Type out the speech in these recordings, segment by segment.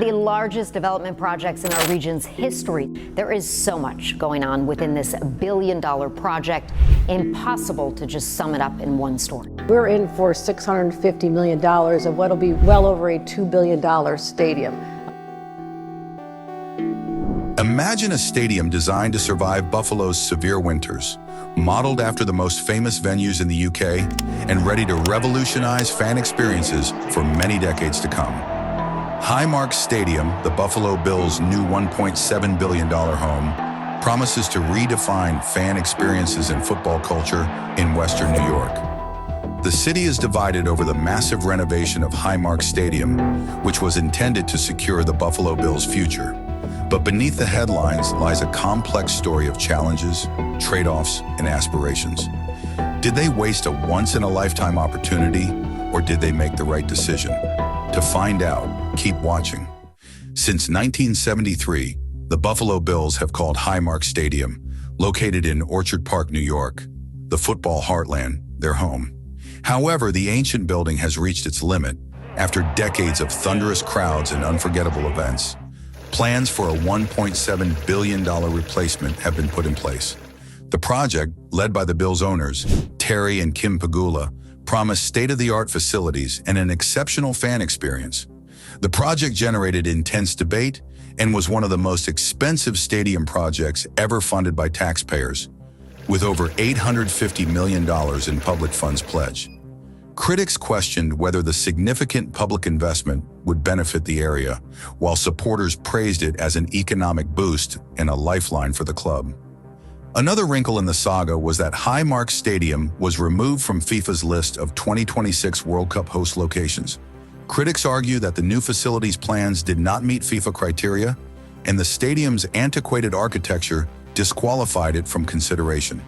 the largest development projects in our region's history. There is so much going on within this billion-dollar project. Impossible to just sum it up in one story. We're in for $650 million of what'll be well over a $2 billion stadium. Imagine a stadium designed to survive Buffalo's severe winters, modeled after the most famous venues in the UK, and ready to revolutionize fan experiences for many decades to come. Highmark Stadium, the Buffalo Bills' new $1.7 billion home, promises to redefine fan experiences and football culture in Western New York. The city is divided over the massive renovation of Highmark Stadium, which was intended to secure the Buffalo Bills' future. But beneath the headlines lies a complex story of challenges, trade-offs, and aspirations. Did they waste a once-in-a-lifetime opportunity, or did they make the right decision? To find out, keep watching. Since 1973, the Buffalo Bills have called Highmark Stadium, located in Orchard Park, New York, the football heartland, their home. However, the ancient building has reached its limit after decades of thunderous crowds and unforgettable events. Plans for a $1.7 billion replacement have been put in place. The project, led by the Bills' owners, Terry and Kim Pegula, promised state-of-the-art facilities and an exceptional fan experience. The project generated intense debate and was one of the most expensive stadium projects ever funded by taxpayers, with over $850 million in public funds pledged. Critics questioned whether the significant public investment would benefit the area, while supporters praised it as an economic boost and a lifeline for the club. Another wrinkle in the saga was that Highmark Stadium was removed from FIFA's list of 2026 World Cup host locations. Critics argue that the new facilities plans did not meet FIFA criteria, and the stadium's antiquated architecture disqualified it from consideration.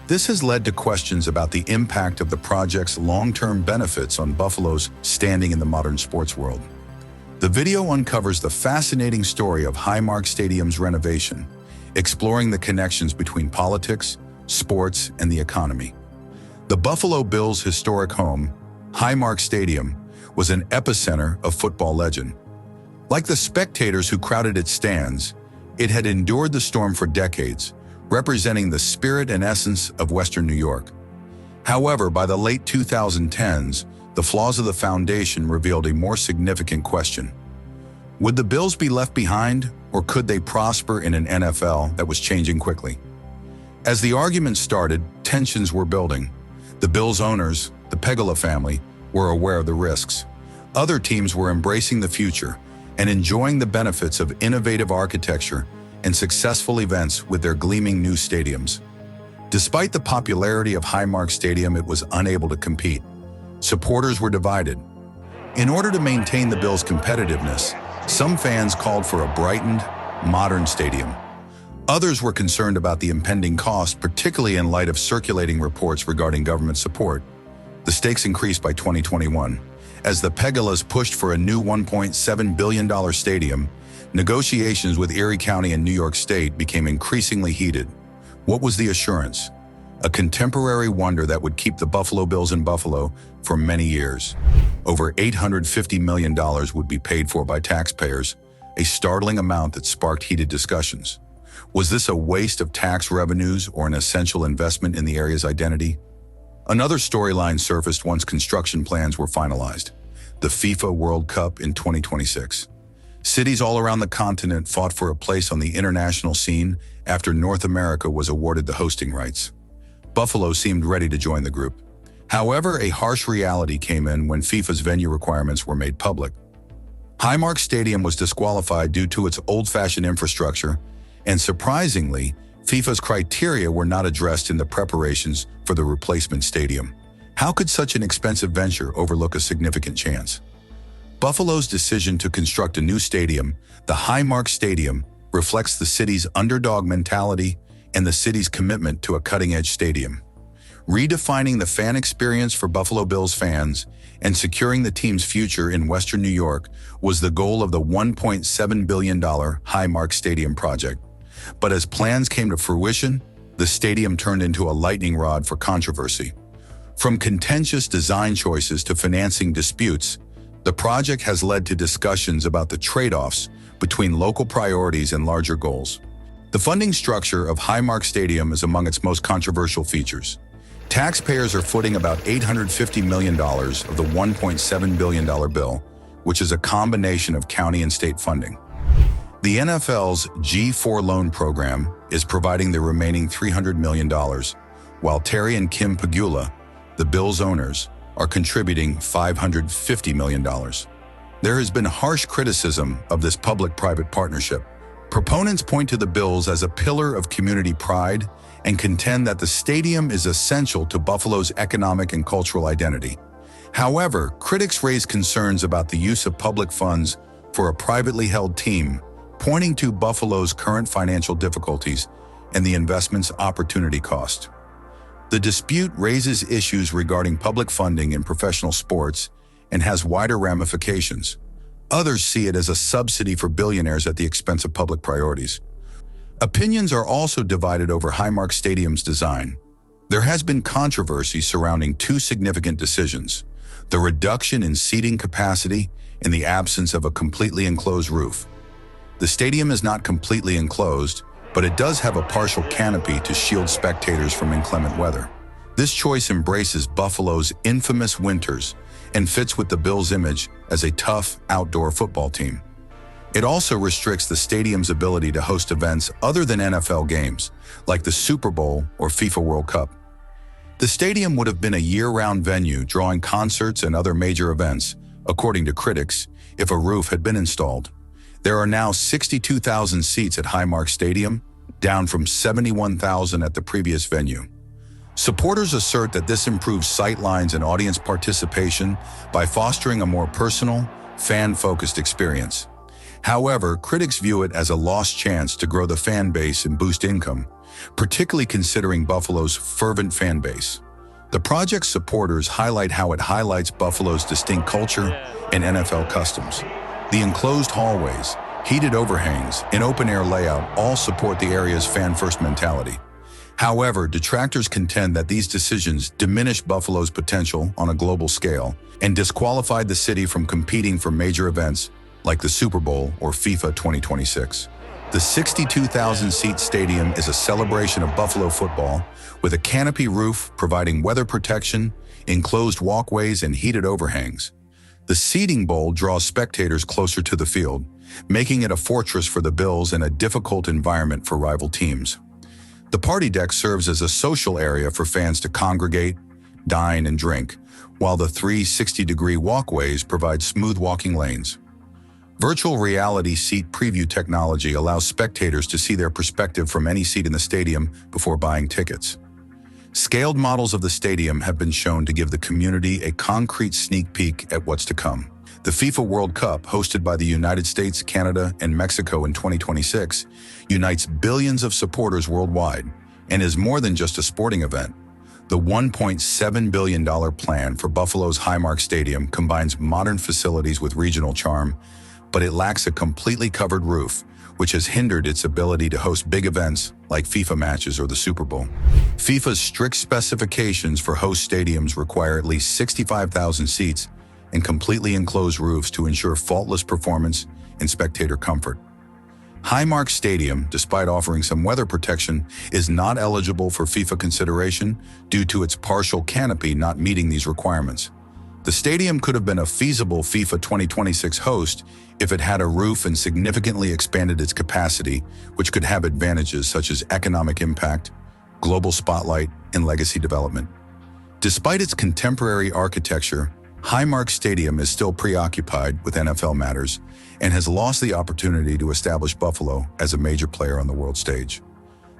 This has led to questions about the impact of the project's long-term benefits on Buffalo's standing in the modern sports world. The video uncovers the fascinating story of Highmark Stadium's renovation, exploring the connections between politics, sports, and the economy. The Buffalo Bills' historic home, Highmark Stadium, was an epicenter of football legend. Like the spectators who crowded its stands, it had endured the storm for decades, representing the spirit and essence of Western New York. However, by the late 2010s, the flaws of the foundation revealed a more significant question. Would the Bills be left behind, or could they prosper in an NFL that was changing quickly? As the argument started, tensions were building. The Bills' owners, the Pegula family, were aware of the risks. Other teams were embracing the future and enjoying the benefits of innovative architecture and successful events with their gleaming new stadiums. Despite the popularity of Highmark Stadium, it was unable to compete. Supporters were divided. In order to maintain the Bills' competitiveness, some fans called for a brightened, modern stadium. Others were concerned about the impending cost, particularly in light of circulating reports regarding government support. The stakes increased by 2021. As the Pegulas pushed for a new $1.7 billion stadium, negotiations with Erie County and New York State became increasingly heated. What was the assurance? A contemporary wonder that would keep the Buffalo Bills in Buffalo for many years. Over $850 million would be paid for by taxpayers, a startling amount that sparked heated discussions. Was this a waste of tax revenues or an essential investment in the area's identity? Another storyline surfaced once construction plans were finalized: the FIFA World Cup in 2026. Cities all around the continent fought for a place on the international scene after North America was awarded the hosting rights. Buffalo seemed ready to join the group. However, a harsh reality came in when FIFA's venue requirements were made public. Highmark Stadium was disqualified due to its old-fashioned infrastructure, and surprisingly, FIFA's criteria were not addressed in the preparations for the replacement stadium. How could such an expensive venture overlook a significant chance? Buffalo's decision to construct a new stadium, the Highmark Stadium, reflects the city's underdog mentality and the city's commitment to a cutting-edge stadium. Redefining the fan experience for Buffalo Bills fans and securing the team's future in Western New York was the goal of the $1.7 billion Highmark Stadium project. But as plans came to fruition, the stadium turned into a lightning rod for controversy. From contentious design choices to financing disputes, The project has led to discussions about the trade-offs between local priorities and larger goals. The funding structure of Highmark Stadium is among its most controversial features. Taxpayers are footing about $850 million of the $1.7 billion bill, which is a combination of county and state funding. The NFL's G4 loan program is providing the remaining $300 million, while Terry and Kim Pegula, the bill's owners, are contributing $550 million. There has been harsh criticism of this public-private partnership. Proponents point to the bills as a pillar of community pride and contend that the stadium is essential to Buffalo's economic and cultural identity. However, critics raise concerns about the use of public funds for a privately held team, pointing to Buffalo's current financial difficulties and the investment's opportunity cost. The dispute raises issues regarding public funding in professional sports and has wider ramifications. Others see it as a subsidy for billionaires at the expense of public priorities. Opinions are also divided over Highmark Stadium's design. There has been controversy surrounding two significant decisions: the reduction in seating capacity and the absence of a completely enclosed roof. The stadium is not completely enclosed, but it does have a partial canopy to shield spectators from inclement weather. This choice embraces Buffalo's infamous winters and fits with the Bills' image as a tough outdoor football team. It also restricts the stadium's ability to host events other than NFL games, like the Super Bowl or FIFA World Cup. The stadium would have been a year-round venue drawing concerts and other major events, according to critics, if a roof had been installed. There are now 62,000 seats at Highmark Stadium, down from 71,000 at the previous venue. Supporters assert that this improves sightlines and audience participation by fostering a more personal, fan-focused experience. However, critics view it as a lost chance to grow the fan base and boost income, particularly considering Buffalo's fervent fan base. The project's supporters highlight how it highlights Buffalo's distinct culture and NFL customs. The enclosed hallways, heated overhangs, and open-air layout all support the area's fan-first mentality. However, detractors contend that these decisions diminish Buffalo's potential on a global scale and disqualified the city from competing for major events like the Super Bowl or FIFA 2026. The 62,000-seat stadium is a celebration of Buffalo football, with a canopy roof providing weather protection, enclosed walkways, and heated overhangs. The seating bowl draws spectators closer to the field, making it a fortress for the Bills and a difficult environment for rival teams. The party deck serves as a social area for fans to congregate, dine, and drink, while the 360-degree walkways provide smooth walking lanes. Virtual reality seat preview technology allows spectators to see their perspective from any seat in the stadium before buying tickets. Scaled models of the stadium have been shown to give the community a concrete sneak peek at what's to come. The FIFA World Cup, hosted by the United States, Canada, and Mexico in 2026, unites billions of supporters worldwide and is more than just a sporting event. The $1.7 billion plan for Buffalo's Highmark Stadium combines modern facilities with regional charm, but it lacks a completely covered roof, which has hindered its ability to host big events like FIFA matches or the Super Bowl. FIFA's strict specifications for host stadiums require at least 65,000 seats and completely enclosed roofs to ensure faultless performance and spectator comfort. Highmark Stadium, despite offering some weather protection, is not eligible for FIFA consideration due to its partial canopy not meeting these requirements. The stadium could have been a feasible FIFA 2026 host if it had a roof and significantly expanded its capacity, which could have advantages such as economic impact, global spotlight, and legacy development. Despite its contemporary architecture, Highmark Stadium is still preoccupied with NFL matters and has lost the opportunity to establish Buffalo as a major player on the world stage.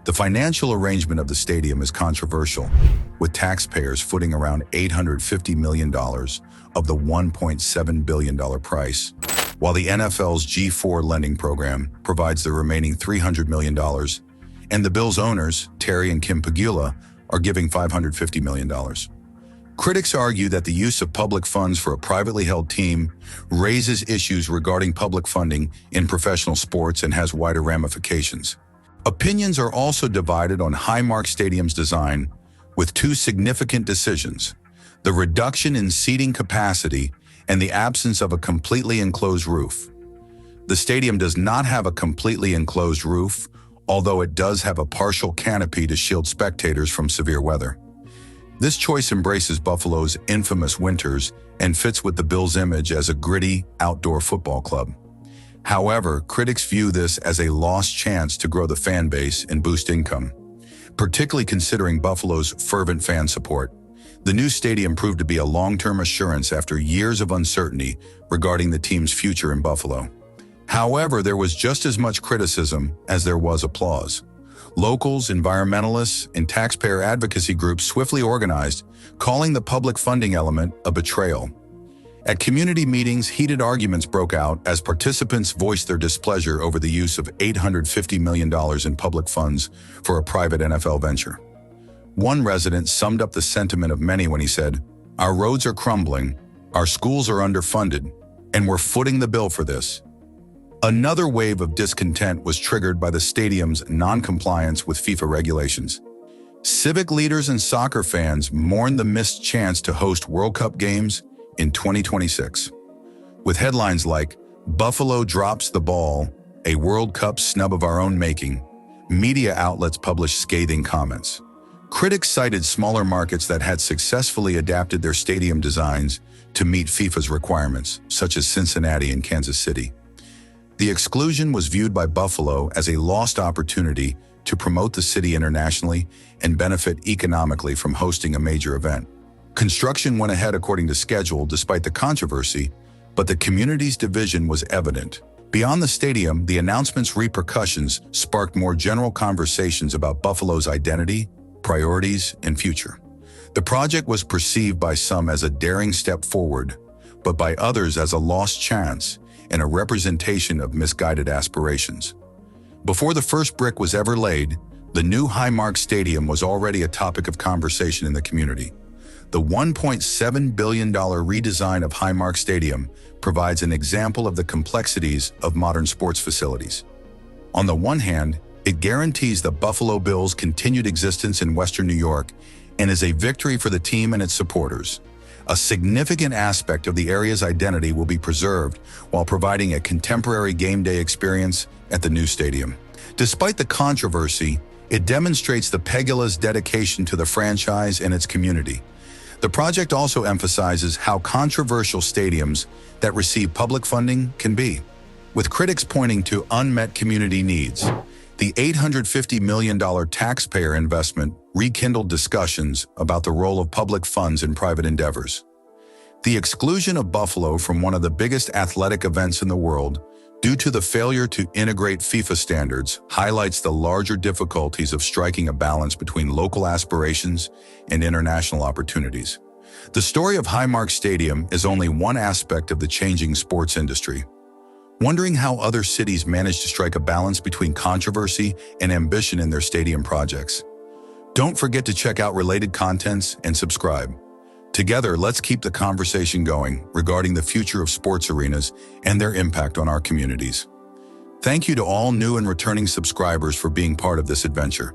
The financial arrangement of the stadium is controversial, with taxpayers footing around $850 million of the $1.7 billion price, while the NFL's G4 lending program provides the remaining $300 million, and the Bills' owners, Terry and Kim Pegula, are giving $550 million. Critics argue that the use of public funds for a privately held team raises issues regarding public funding in professional sports and has wider ramifications. Opinions are also divided on Highmark Stadium's design, with two significant decisions: the reduction in seating capacity and the absence of a completely enclosed roof. The stadium does not have a completely enclosed roof, although it does have a partial canopy to shield spectators from severe weather. This choice embraces Buffalo's infamous winters and fits with the Bills' image as a gritty, outdoor football club. However, critics view this as a lost chance to grow the fan base and boost income, particularly considering Buffalo's fervent fan support. The new stadium proved to be a long-term assurance after years of uncertainty regarding the team's future in Buffalo. However, there was just as much criticism as there was applause. Locals, environmentalists, and taxpayer advocacy groups swiftly organized, calling the public funding element a betrayal. At community meetings, heated arguments broke out as participants voiced their displeasure over the use of $850 million in public funds for a private NFL venture. One resident summed up the sentiment of many when he said, "Our roads are crumbling, our schools are underfunded, and we're footing the bill for this." Another wave of discontent was triggered by the stadium's non-compliance with FIFA regulations. Civic leaders and soccer fans mourned the missed chance to host World Cup games in 2026. With headlines like, "Buffalo drops the ball, a World Cup snub of our own making," media outlets published scathing comments. Critics cited smaller markets that had successfully adapted their stadium designs to meet FIFA's requirements, such as Cincinnati and Kansas City. The exclusion was viewed by Buffalo as a lost opportunity to promote the city internationally and benefit economically from hosting a major event. Construction went ahead according to schedule despite the controversy, but the community's division was evident. Beyond the stadium, the announcement's repercussions sparked more general conversations about Buffalo's identity, priorities, and future. The project was perceived by some as a daring step forward, but by others as a lost chance and a representation of misguided aspirations. Before the first brick was ever laid, the new Highmark Stadium was already a topic of conversation in the community. The $1.7 billion redesign of Highmark Stadium provides an example of the complexities of modern sports facilities. On the one hand, it guarantees the Buffalo Bills' continued existence in Western New York and is a victory for the team and its supporters. A significant aspect of the area's identity will be preserved while providing a contemporary game day experience at the new stadium. Despite the controversy, it demonstrates the Pegula's dedication to the franchise and its community. The project also emphasizes how controversial stadiums that receive public funding can be, with critics pointing to unmet community needs. The $850 million taxpayer investment rekindled discussions about the role of public funds in private endeavors. The exclusion of Buffalo from one of the biggest athletic events in the world, due to the failure to integrate FIFA standards, highlights the larger difficulties of striking a balance between local aspirations and international opportunities. The story of Highmark Stadium is only one aspect of the changing sports industry. Wondering how other cities manage to strike a balance between controversy and ambition in their stadium projects? Don't forget to check out related contents and subscribe. Together, let's keep the conversation going regarding the future of sports arenas and their impact on our communities. Thank you to all new and returning subscribers for being part of this adventure.